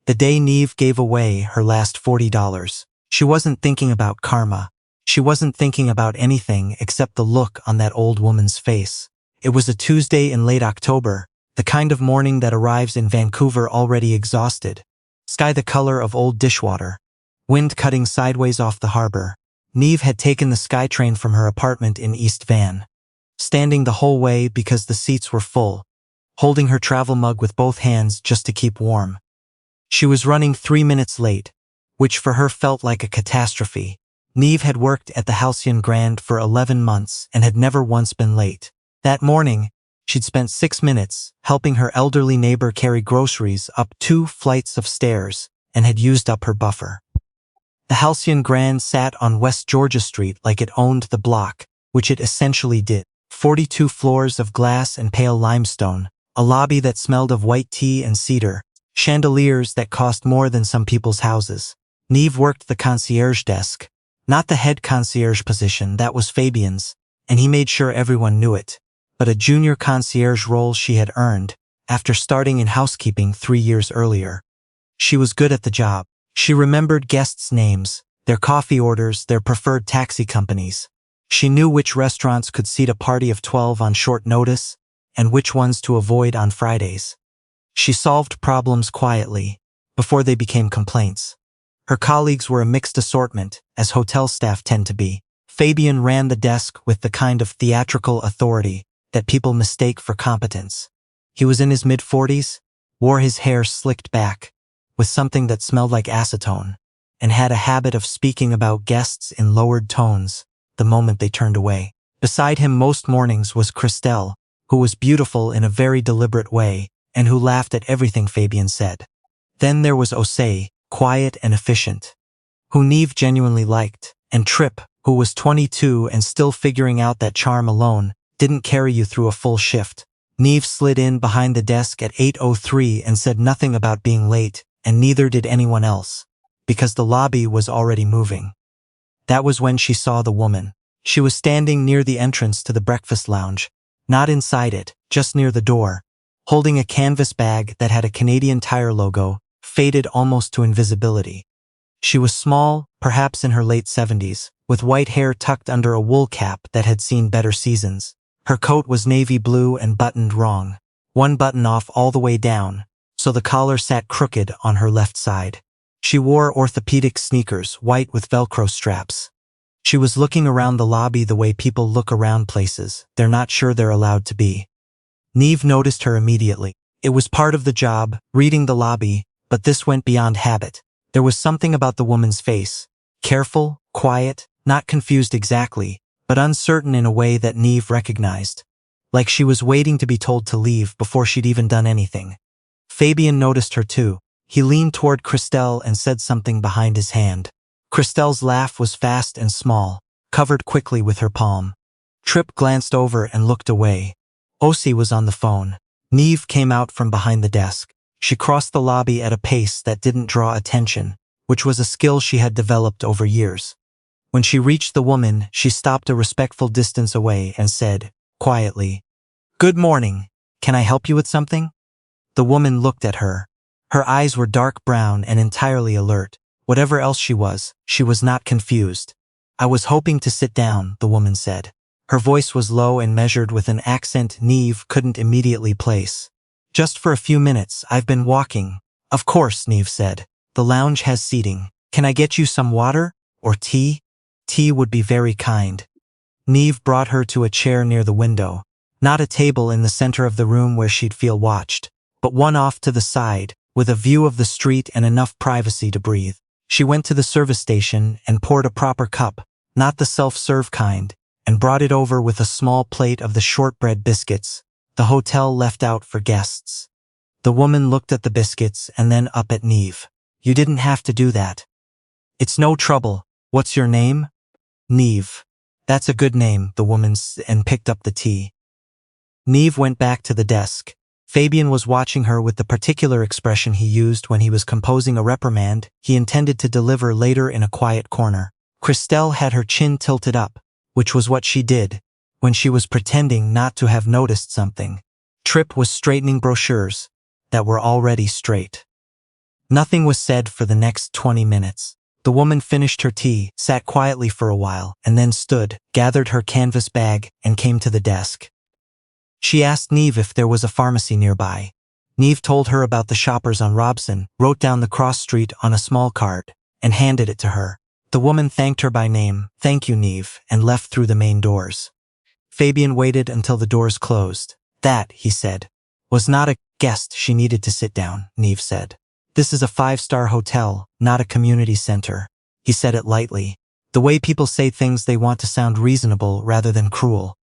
The day Neve gave away her last $40. She wasn't thinking about karma. She wasn't thinking about anything except the look on that old woman's face. It was a Tuesday in late October, the kind of morning that arrives in Vancouver already exhausted. Sky the color of old dishwater. Wind cutting sideways off the harbor. Neve had taken the SkyTrain from her apartment in East Van. Standing the whole way because the seats were full, holding her travel mug with both hands just to keep warm. She was running 3 minutes late, which for her felt like a catastrophe. Neve had worked at the Halcyon Grand for 11 months and had never once been late. That morning, she'd spent 6 minutes helping her elderly neighbor carry groceries up 2 flights of stairs and had used up her buffer. The Halcyon Grand sat on West Georgia Street like it owned the block, which it essentially did. 42 floors of glass and pale limestone, a lobby that smelled of white tea and cedar, chandeliers that cost more than some people's houses. Neve worked the concierge desk, not the head concierge position, that was Fabian's, and he made sure everyone knew it, but a junior concierge role she had earned after starting in housekeeping 3 years earlier. She was good at the job. She remembered guests' names, their coffee orders, their preferred taxi companies. She knew which restaurants could seat a party of 12 on short notice and which ones to avoid on Fridays. She solved problems quietly, before they became complaints. Her colleagues were a mixed assortment, as hotel staff tend to be. Fabian ran the desk with the kind of theatrical authority that people mistake for competence. He was in his mid-40s, wore his hair slicked back, with something that smelled like acetone, and had a habit of speaking about guests in lowered tones the moment they turned away. Beside him most mornings was Christelle, who was beautiful in a very deliberate way, and who laughed at everything Fabian said. Then there was Osei, quiet and efficient, who Neve genuinely liked, and Tripp, who was 22 and still figuring out that charm alone didn't carry you through a full shift. Neve slid in behind the desk at 8:03 and said nothing about being late, and neither did anyone else, because the lobby was already moving. That was when she saw the woman. She was standing near the entrance to the breakfast lounge, not inside it, just near the door, holding a canvas bag that had a Canadian Tire logo, faded almost to invisibility. She was small, perhaps in her late 70s, with white hair tucked under a wool cap that had seen better seasons. Her coat was navy blue and buttoned wrong, one button off all the way down, so the collar sat crooked on her left side. She wore orthopedic sneakers, white with Velcro straps. She was looking around the lobby the way people look around places they're not sure they're allowed to be. Neve noticed her immediately. It was part of the job, reading the lobby, but this went beyond habit. There was something about the woman's face. Careful, quiet, not confused exactly, but uncertain in a way that Neve recognized. Like she was waiting to be told to leave before she'd even done anything. Fabian noticed her too. He leaned toward Christelle and said something behind his hand. Christelle's laugh was fast and small, covered quickly with her palm. Tripp glanced over and looked away. Osei was on the phone. Neve came out from behind the desk. She crossed the lobby at a pace that didn't draw attention, which was a skill she had developed over years. When she reached the woman, she stopped a respectful distance away and said, quietly, "Good morning. Can I help you with something?" The woman looked at her. Her eyes were dark brown and entirely alert. Whatever else she was not confused. "I was hoping to sit down," the woman said. Her voice was low and measured with an accent Neve couldn't immediately place. "Just for a few minutes, I've been walking." "Of course," Neve said. "The lounge has seating. Can I get you some water? Or tea?" "Tea would be very kind." Neve brought her to a chair near the window. Not a table in the center of the room where she'd feel watched, but one off to the side, with a view of the street and enough privacy to breathe. She went to the service station and poured a proper cup, not the self-serve kind, and brought it over with a small plate of the shortbread biscuits the hotel left out for guests. The woman looked at the biscuits and then up at Neve. "You didn't have to do that." "It's no trouble. What's your name?" "Neve." "That's a good name," the woman said, and picked up the tea. Neve went back to the desk. Fabian was watching her with the particular expression he used when he was composing a reprimand he intended to deliver later in a quiet corner. Christelle had her chin tilted up, which was what she did when she was pretending not to have noticed something. Tripp was straightening brochures that were already straight. Nothing was said for the next 20 minutes. The woman finished her tea, sat quietly for a while, and then stood, gathered her canvas bag, and came to the desk. She asked Neve if there was a pharmacy nearby. Neve told her about the shoppers on Robson, wrote down the cross street on a small card, and handed it to her. The woman thanked her by name, "Thank you, Neve," and left through the main doors. Fabian waited until the doors closed. That, he said, was not a guest. She needed to sit down, Neve said. This is a 5-star hotel, not a community center. He said it lightly. The way people say things, they want to sound reasonable rather than cruel.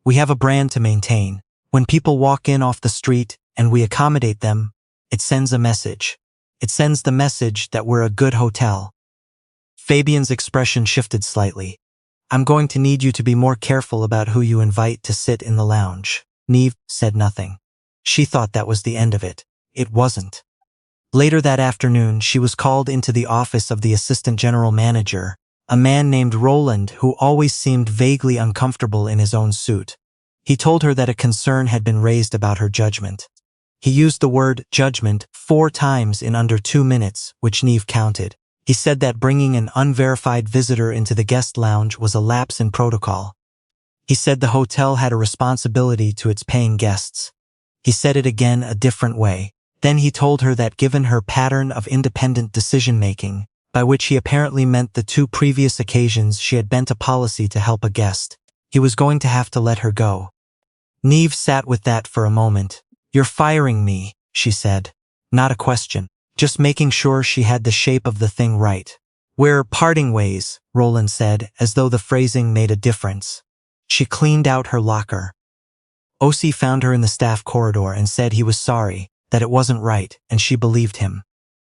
We have a brand to maintain. When people walk in off the street and we accommodate them, it sends a message. It sends the message that we're a good hotel. Fabian's expression shifted slightly. I'm going to need you to be more careful about who you invite to sit in the lounge. Neve said nothing. She thought that was the end of it. It wasn't. Later that afternoon, she was called into the office of the assistant general manager, a man named Roland who always seemed vaguely uncomfortable in his own suit. He told her that a concern had been raised about her judgment. He used the word judgment 4 times in under 2 minutes, which Neve counted. He said that bringing an unverified visitor into the guest lounge was a lapse in protocol. He said the hotel had a responsibility to its paying guests. He said it again a different way. Then he told her that given her pattern of independent decision-making, by which he apparently meant the 2 previous occasions she had bent a policy to help a guest, he was going to have to let her go. Neve sat with that for a moment. You're firing me, she said. Not a question. Just making sure she had the shape of the thing right. We're parting ways, Roland said, as though the phrasing made a difference. She cleaned out her locker. OC found her in the staff corridor and said he was sorry, that it wasn't right, and she believed him.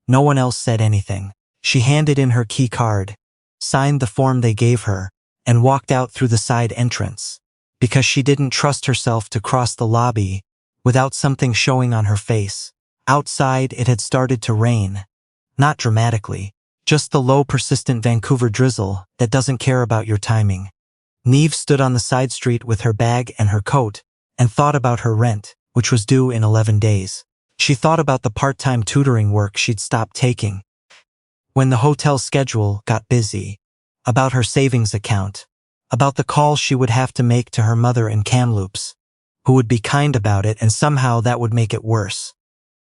No one else said anything. She handed in her key card, signed the form they gave her, and walked out through the side entrance, because she didn't trust herself to cross the lobby without something showing on her face. Outside, it had started to rain. Not dramatically, just the low, persistent Vancouver drizzle that doesn't care about your timing. Neve stood on the side street with her bag and her coat and thought about her rent, which was due in 11 days. She thought about the part-time tutoring work she'd stopped taking when the hotel schedule got busy, about her savings account, about the calls she would have to make to her mother in Kamloops, who would be kind about it, and somehow that would make it worse.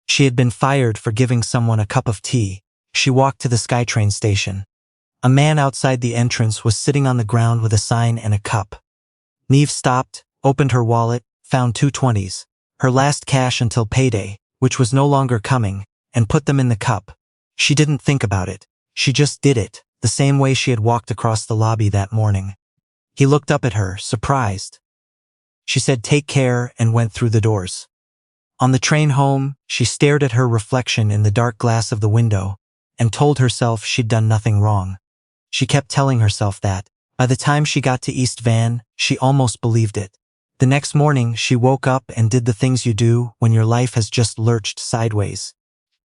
She had been fired for giving someone a cup of tea. She walked to the SkyTrain station. A man outside the entrance was sitting on the ground with a sign and a cup. Neve stopped, opened her wallet, found 2 20s, her last cash until payday, which was no longer coming, and put them in the cup. She didn't think about it. She just did it, the same way she had walked across the lobby that morning. He looked up at her, surprised. She said, "Take care," and went through the doors. On the train home, she stared at her reflection in the dark glass of the window and told herself she'd done nothing wrong. She kept telling herself that. By the time she got to East Van, she almost believed it. The next morning, she woke up and did the things you do when your life has just lurched sideways.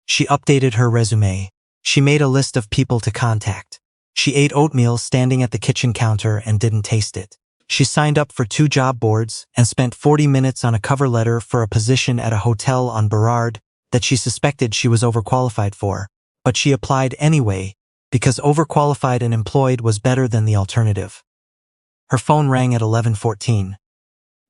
She updated her resume. She made a list of people to contact. She ate oatmeal standing at the kitchen counter and didn't taste it. She signed up for 2 job boards and spent 40 minutes on a cover letter for a position at a hotel on Burrard that she suspected she was overqualified for, but she applied anyway because overqualified and employed was better than the alternative. Her phone rang at 11:14.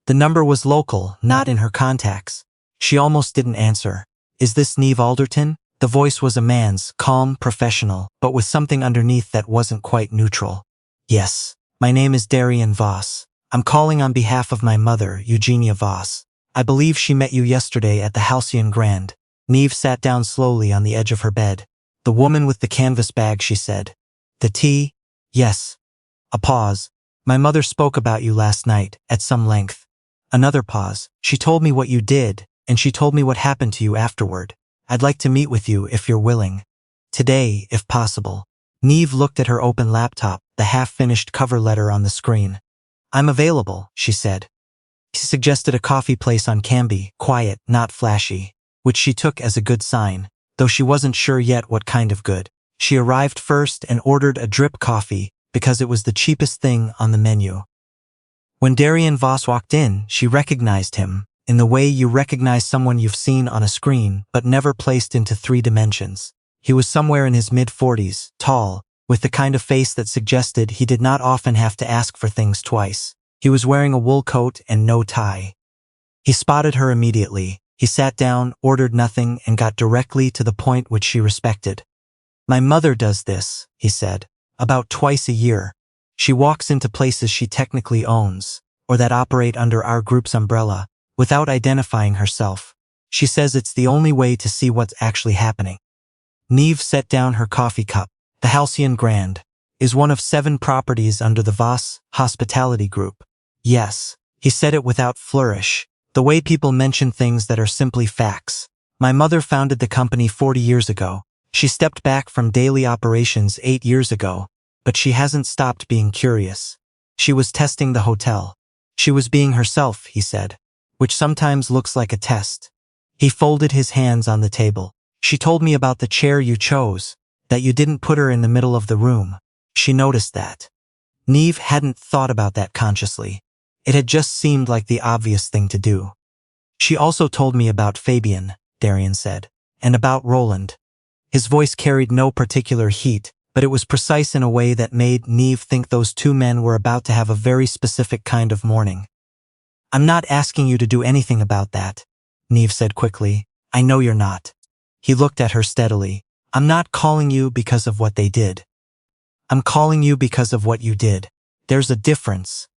The number was local, not in her contacts. She almost didn't answer. Is this Neve Alderton? The voice was a man's, calm, professional, but with something underneath that wasn't quite neutral. Yes. My name is Darian Voss. I'm calling on behalf of my mother, Eugenia Voss. I believe she met you yesterday at the Halcyon Grand. Neve sat down slowly on the edge of her bed. The woman with the canvas bag, she said. The tea? Yes. A pause. My mother spoke about you last night, at some length. Another pause. She told me what you did, and she told me what happened to you afterward. I'd like to meet with you if you're willing. Today, if possible. Neve looked at her open laptop, the half-finished cover letter on the screen. I'm available, she said. He suggested a coffee place on Cambie, quiet, not flashy, which she took as a good sign, though she wasn't sure yet what kind of good. She arrived first and ordered a drip coffee because it was the cheapest thing on the menu. When Darian Voss walked in, she recognized him, in the way you recognize someone you've seen on a screen but never placed into 3 dimensions. He was somewhere in his mid-40s, tall, with the kind of face that suggested he did not often have to ask for things twice. He was wearing a wool coat and no tie. He spotted her immediately. He sat down, ordered nothing, and got directly to the point which she respected. "My mother does this," he said, "about twice a year. She walks into places she technically owns, or that operate under our group's umbrella, without identifying herself. She says it's the only way to see what's actually happening." Neve set down her coffee cup. The Halcyon Grand is one of 7 properties under the Voss Hospitality Group. "Yes," he said it without flourish, the way people mention things that are simply facts. "My mother founded the company 40 years ago. She stepped back from daily operations 8 years ago, but she hasn't stopped being curious. She was testing the hotel. She was being herself," he said, "which sometimes looks like a test." He folded his hands on the table. "She told me about the chair you chose, that you didn't put her in the middle of the room. She noticed that." Neve hadn't thought about that consciously. It had just seemed like the obvious thing to do. "She also told me about Fabian," Darian said, "and about Roland." His voice carried no particular heat, but it was precise in a way that made Neve think those 2 men were about to have a very specific kind of morning. "I'm not asking you to do anything about that," Neve said quickly. "I know you're not." He looked at her steadily. "I'm not calling you because of what they did. I'm calling you because of what you did. There's a difference."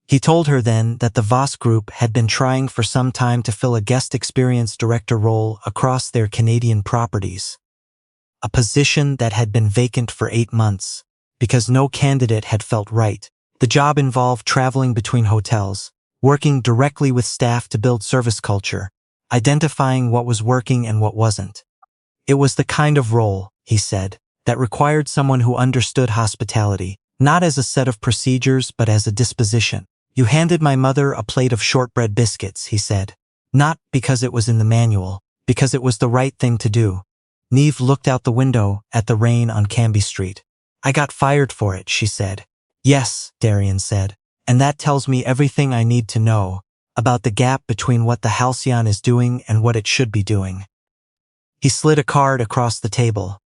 He told her then that the Voss Group had been trying for some time to fill a guest experience director role across their Canadian properties. A position that had been vacant for 8 months, because no candidate had felt right. The job involved traveling between hotels, working directly with staff to build service culture, identifying what was working and what wasn't. It was the kind of role, he said, that required someone who understood hospitality, not as a set of procedures but as a disposition. "You handed my mother a plate of shortbread biscuits," he said. "Not because it was in the manual, because it was the right thing to do." Neve looked out the window at the rain on Cambie Street. "I got fired for it," she said. "Yes," Darian said, "and that tells me everything I need to know about the gap between what the Halcyon is doing and what it should be doing." He slid a card across the table.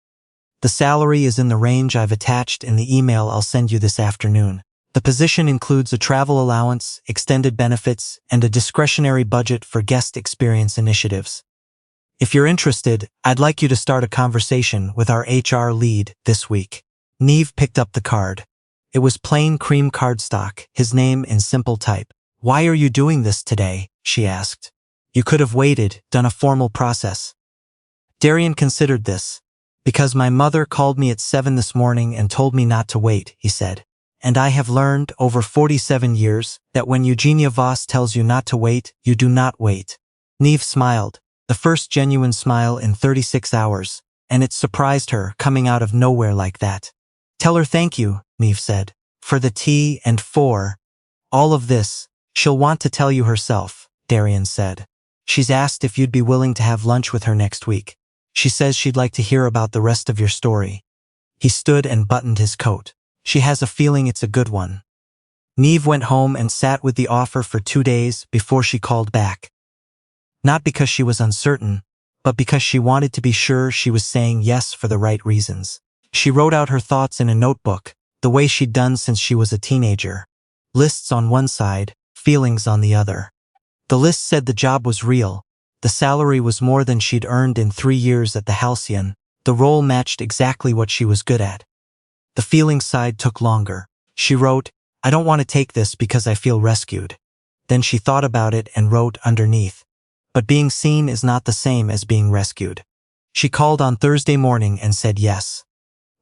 "The salary is in the range I've attached in the email I'll send you this afternoon. The position includes a travel allowance, extended benefits, and a discretionary budget for guest experience initiatives. If you're interested, I'd like you to start a conversation with our HR lead this week." Neve picked up the card. It was plain cream cardstock, his name in simple type. "Why are you doing this today?" she asked. "You could have waited, done a formal process." Darian considered this. "Because my mother called me at 7 this morning and told me not to wait," he said. "And I have learned, over 47 years, that when Eugenia Voss tells you not to wait, you do not wait." Neve smiled, the first genuine smile in 36 hours, and it surprised her, coming out of nowhere like that. "Tell her thank you," Neve said, "for the tea and for all of this. She'll want to tell you herself," Darian said. "She's asked if you'd be willing to have lunch with her next week. She says she'd like to hear about the rest of your story." He stood and buttoned his coat. "She has a feeling it's a good one." Neve went home and sat with the offer for 2 days before she called back. Not because she was uncertain, but because she wanted to be sure she was saying yes for the right reasons. She wrote out her thoughts in a notebook, the way she'd done since she was a teenager. Lists on one side, feelings on the other. The list said the job was real. The salary was more than she'd earned in 3 years at the Halcyon. The role matched exactly what she was good at. The feeling side took longer. She wrote, "I don't want to take this because I feel rescued." Then she thought about it and wrote underneath, "But being seen is not the same as being rescued." She called on Thursday morning and said yes.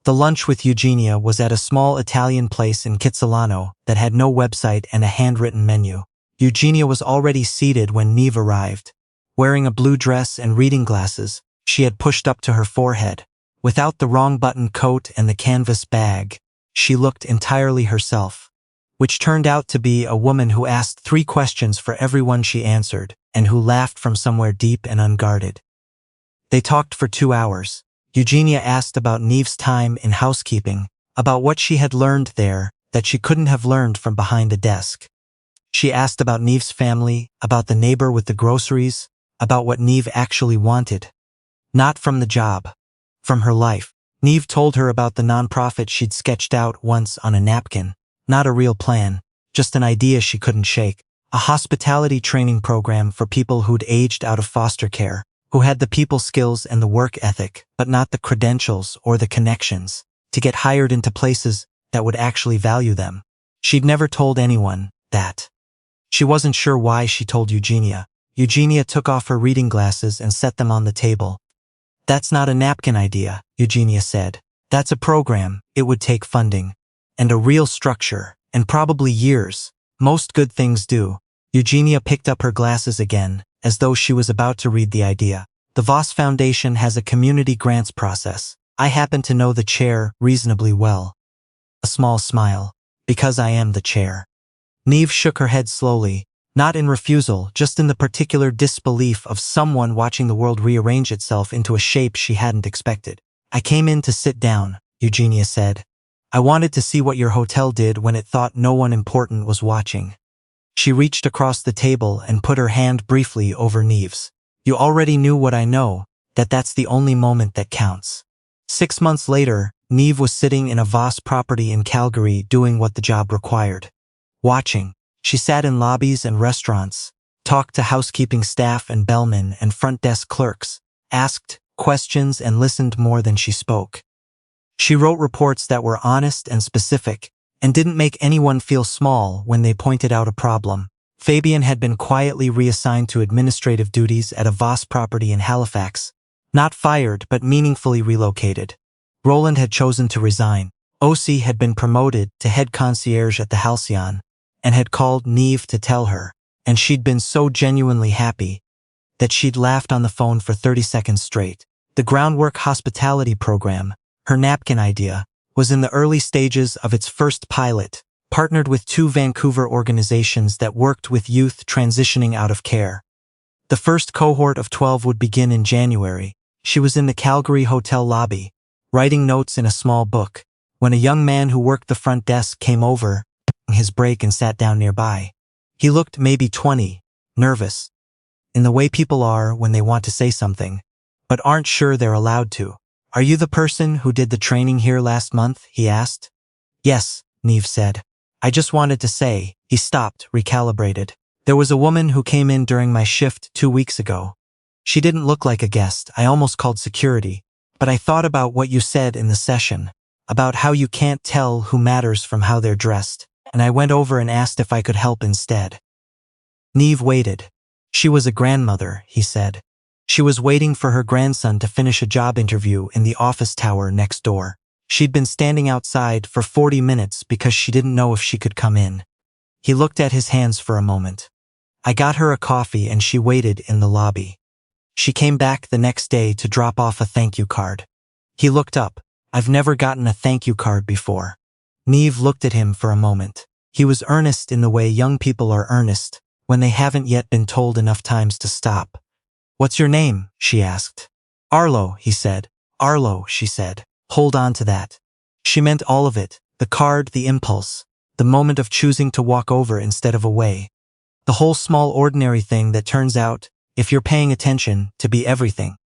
The lunch with Eugenia was at a small Italian place in Kitsilano that had no website and a handwritten menu. Eugenia was already seated when Neve arrived. Wearing a blue dress and reading glasses, she had pushed up to her forehead. Without the wrong button coat and the canvas bag, she looked entirely herself, which turned out to be a woman who asked 3 questions for everyone she answered, and who laughed from somewhere deep and unguarded. They talked for 2 hours. Eugenia asked about Neve's time in housekeeping, about what she had learned there that she couldn't have learned from behind a desk. She asked about Neve's family, about the neighbor with the groceries, about what Neve actually wanted. Not from the job. From her life. Neve told her about the nonprofit she'd sketched out once on a napkin. Not a real plan, just an idea she couldn't shake. A hospitality training program for people who'd aged out of foster care, who had the people skills and the work ethic, but not the credentials or the connections, to get hired into places that would actually value them. She'd never told anyone that. She wasn't sure why she told Eugenia. Eugenia took off her reading glasses and set them on the table. "That's not a napkin idea," Eugenia said. "That's a program. It would take funding. And a real structure. And probably years. Most good things do." Eugenia picked up her glasses again, as though she was about to read the idea. "The Voss Foundation has a community grants process. I happen to know the chair reasonably well." A small smile. "Because I am the chair." Neve shook her head slowly, not in refusal, just in the particular disbelief of someone watching the world rearrange itself into a shape she hadn't expected. "I came in to sit down," Eugenia said. "I wanted to see what your hotel did when it thought no one important was watching." She reached across the table and put her hand briefly over Neve's. "You already knew what I know, that's the only moment that counts." 6 months later, Neve was sitting in a Voss property in Calgary doing what the job required. Watching. She sat in lobbies and restaurants, talked to housekeeping staff and bellmen and front desk clerks, asked questions and listened more than she spoke. She wrote reports that were honest and specific, and didn't make anyone feel small when they pointed out a problem. Fabian had been quietly reassigned to administrative duties at a Voss property in Halifax, not fired but meaningfully relocated. Roland had chosen to resign. OC had been promoted to head concierge at the Halcyon, and had called Neve to tell her, and she'd been so genuinely happy that she'd laughed on the phone for 30 seconds straight. The groundwork hospitality program, her napkin idea, was in the early stages of its first pilot, partnered with 2 Vancouver organizations that worked with youth transitioning out of care. The first cohort of 12 would begin in January. She was in the Calgary hotel lobby, writing notes in a small book, when a young man who worked the front desk came over his break and sat down nearby. He looked maybe 20, nervous, in the way people are when they want to say something, but aren't sure they're allowed to. "Are you the person who did the training here last month?" he asked. "Yes," Neve said. "I just wanted to say." He stopped, recalibrated. "There was a woman who came in during my shift 2 weeks ago. She didn't look like a guest. I almost called security. But I thought about what you said in the session, about how you can't tell who matters from how they're dressed. And I went over and asked if I could help instead." Neve waited. She was a grandmother, he said. She was waiting for her grandson to finish a job interview in the office tower next door. She'd been standing outside for 40 minutes because she didn't know if she could come in. He looked at his hands for a moment. "I got her a coffee and she waited in the lobby. She came back the next day to drop off a thank you card." He looked up. "I've never gotten a thank you card before." Neve looked at him for a moment. He was earnest in the way young people are earnest, when they haven't yet been told enough times to stop. "What's your name?" she asked. "Arlo," he said. "Arlo," she said. "Hold on to that." She meant all of it, the card, the impulse, the moment of choosing to walk over instead of away. The whole small ordinary thing that turns out, if you're paying attention, to be everything.